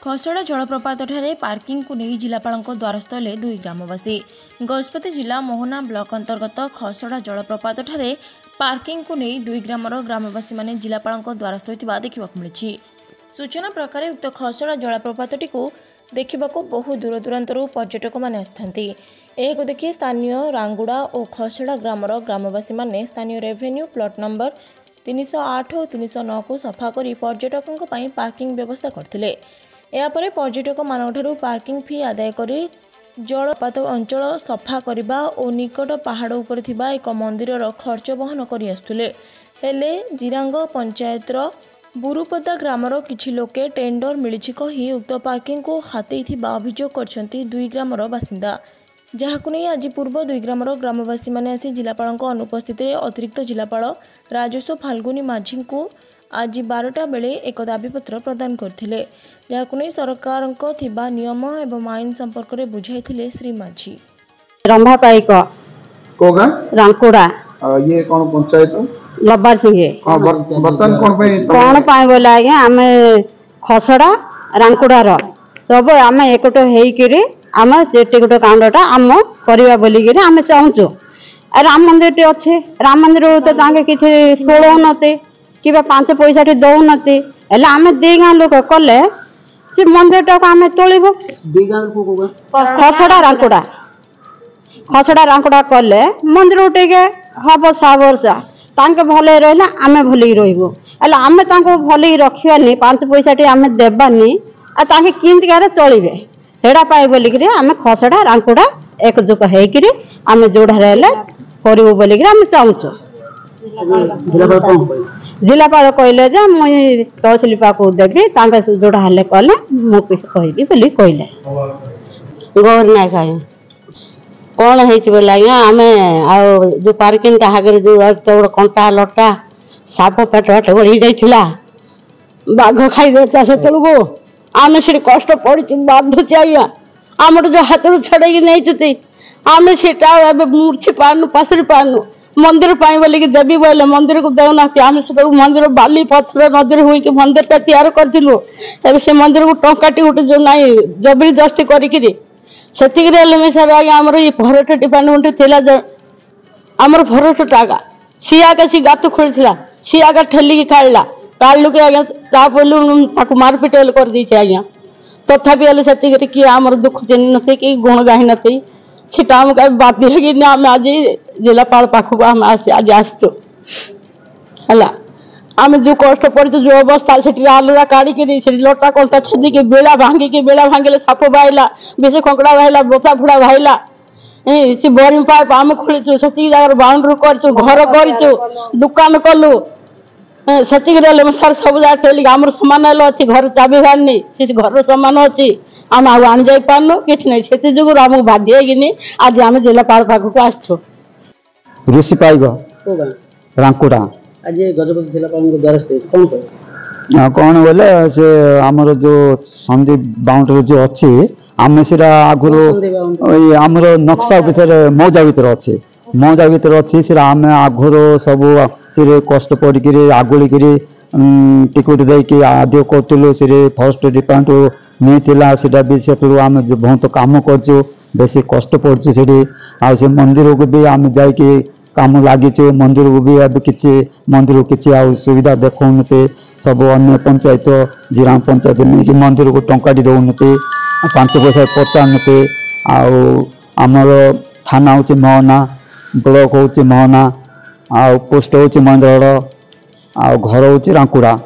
खसड़ा जलप्रपात ठारे पार्किंग को नहीं जिलापाल द्वारस्थ हेले दुई ग्रामवासी। गजपति जिला मोहना ब्लॉक अंतर्गत खसड़ा जलप्रपात ठारे पार्किंग को नहीं दुई ग्रामर ग्रामवासी माने जिलापाल द्वारस्थ होता देखा मिली। सूचना प्रकार उक्त खसड़ा जलप्रपातटी को देखा बहु दूर दूरांतर पर्यटक मैंने आसती। यह देखि स्थानीय रांगुड़ा और खसड़ा ग्रामर ग्रामवासी माने स्थानीय रेवेन्यू प्लॉट नंबर 308 और 309 को सफा कर पर्यटकों पार्किंग व्यवस्था करते। यापर पर्यटक मानू पार्किंग फी आदाय करी जलप्रपात अंचल सफा करने और निकट पहाड़ उपर थिबा एक मंदिर खर्च बहन करि आसुले। हेले जिरांग पंचायतर बुरुपदा ग्रामर किछि लोके टेंडर मिलिछि कहि उक्त पार्किंग को हाथई थिबा अभियोग करछन्ती दुई ग्रामर बासिंदा। जहाकु नै आज पूर्व दुई ग्रामर ग्रामवासी माने आसी जिलापाल अनुपस्थित अतिरिक्त जिलापाल राजस्व फाल्गुनी माझी को आज 12टा बेले एक दाबीपत्र प्रदान करथिले। जहाकु नै सरकार थिबा नियम एवं आईन संपर्क में बुझाइथिले श्री माझी। रंभा पाइक कोगा रांकुड़ा ये कौन पंचायत लब्बार सिंह बर्तन कौन पाए बोला आज्ञा आम खसड़ा रांकुड़ार सब आम एकट होकर आम से गोटे कांडटा आम करवा बोलिक आम चाहूँ। राम मंदिर अच्छे राम मंदिर तो किसी तोड़ते कि 5 पैसा दौनते आम दी गाँ लोक कले से मंदिर टाक आम तोड़ब। खसड़ा रांकुड़ा कले मंदिर उठे हम 7 वर्ष तांके भले रहा आम भले रही आम भले रखानी 5 पैसा आम देवानी आगे किंती गारे चलिए सेटा पाए बोलिक आम खसड़ा रांकुड़ा एकजुट होकर आम जोड़ा करूँ बोलिक आम चाहूँ। जिलापाल कहले जे मुई तहसिल पाक देवी जोड़ा हेले कले मुझे कहबी बोली कहले। गौर नायक कौन है आम जो पार्किंग आगे जो कंटा लटा साप पेट पेट बढ़ी जाइला बाघ खाईदेता से आम से कष्ट पड़ी बाधुची आज्ञा आम जो हाथ छड़े नहीं आम से मूर्छी पानु पसरी पानु मंदिर पाई बोलिक देवी बोले मंदिर को देना आम से मंदिर बाली पथर नजर हुई मंदिर टा तैयार करूँ से मंदिर को टंकाटी गोटे जो ना जबरदस्ती करी सर आम फरेस्ट डिपार्टमेंट थी आमर फरेस्ट टागा सी आगे सी गात खोली सी आगे ठेलिकी काढ़ला काढ़लु कि आज्ञा बोलू मारपिट कर दी आज्ञा तथापि से किए आम दुख चिन्ह नथी कि गुण गाही नथी सीटा आमको बाध्य कि आम आज जिलापाल पाखक आम आज आसचु है आम जो कष्ट पड़ जो अवस्था से आलुरा काढ़ी लटा कंटा छेदिकी बेड़ा भांगिले साप बाहला बेसी कंकड़ा बाहला बोता फुड़ा बाहला सी बोरिंग पाइप आम खोलीचु से जगह बाउंड्री करूँ घर करूँ दुकान कलु से सर सब जगह टेलिक आम सामान अच्छी घर चाबी बाहरनी से घर सामान अच्छी आम आनी जा पार्नु कि नहीं से जो आमको बाध्य आज आम जिलापाल पाखक आसचु। ऋषि पाइक रांकुड़ा आज गजपति जिलापाल द्वारस्थ कौन बोले से आमर जो संदीप बाउंड्री जो अच्छी आम से आगुरी आमर नक्शा भितर मौजा भितर अच्छे मौजा भितर अच्छी से आम आगुर सब कष्ट पड़क आगुलिक टिकट देकी आद्य करूँ से फरेस्ट डिपार्टमेंट नहीं भी से आम बहुत कम कर बेसी कष्ट पड़े से मंदिर को भी आम जा कम लगे मंदिर को भी अब किसी मंदिर को किसी सुविधा देखते सब अन्य पंचायत जिराम पंचायत नहीं मंदिर को टंकाटी दौनते 5 पैसा पचानते आमर थाना हूँ मोहना ब्लॉक हूँ मोहना पोस्ट हूँ मंदिर घर हूँ रांकुड़ा।